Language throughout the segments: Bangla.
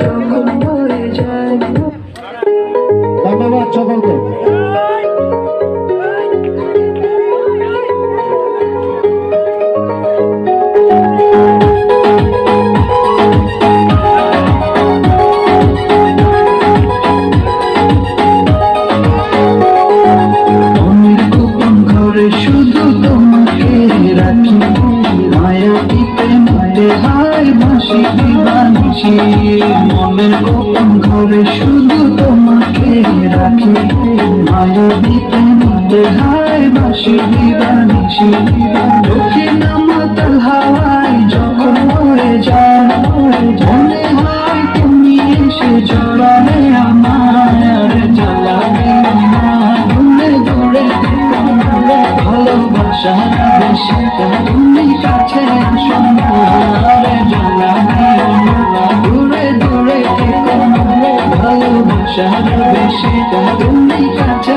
যখন হয়ে যায়। ধন্যবাদ সকলকে। শুধু তোমাকে রাখি মায়া দিতে মাতে হায় বাঁশি দিবানিসি, মনের গোপন ঘরে শুধু তোমাকে রাখি মায়া দিতে মাতে হায় বাঁশি দিবানিসি। দক্ষিণ মাতাল হাওয়ায় যখন উড়ে যায় মনে হয় তুমি এসে জড়ালে আমায়, জ্বালাবে আমার দূরে দূরে ভালোবাসা বেশি তুমি কাছে আসরে, জ্বালাবে দূরে দূরে ভালোবাসা বেশি তুমি কাছে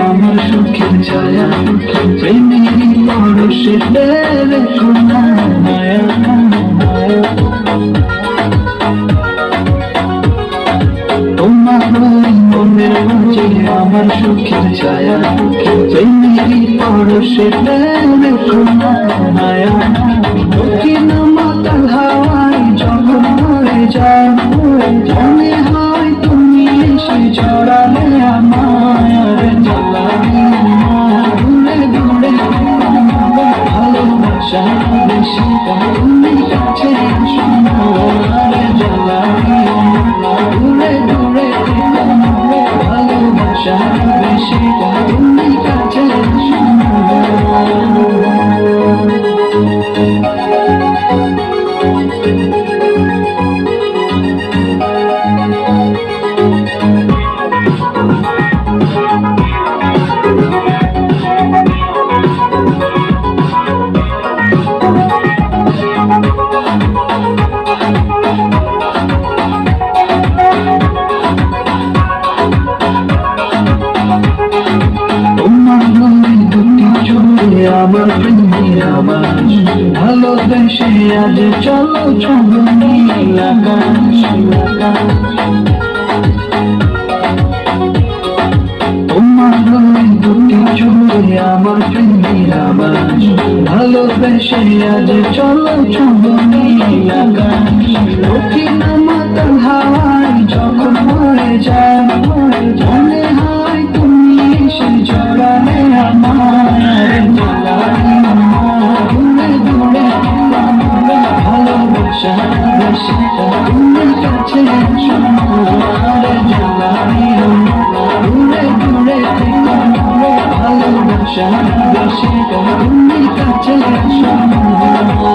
আমার সুখের ছায়া প্রেমেরই পরশে রেখো না মায়া। তোমার মনের মাঝে আমার সুখের ছায়া প্রেমেরই পরশে রেখো না মায়া। দক্ষিণ মাতাল হাওয়ায় যখন হয়ে যায় মনে হয় তুমি এসে জড়ালে আমায়, জ্বালাবে দূরে দূরে ভালোবাসা বেশি তুমি কাছে আসরে, জ্বালাবে দূরে দূরে ভালোবাসা বেশি তুমি কাছে আমার প্রেমের আমার ভালোবেসে আজ চলো চলো নীল আকাশ। তোমার দুটি চুলে আমার প্রেমের আমার ভালোবেসে আজ চলো চলো নীল আকাশ। দক্ষিণ মাতাল হাওয়ায় যখন হয়ে যায় মনে হয় তুমি এসে জড়ালে আমায়, দূরে দূরে ভালোবাসা বেশি তুমি কাছে আসরে, জ্বালাবে দূরে দূরে ভালোবাসা বেশি তুমি কাছে আসরে।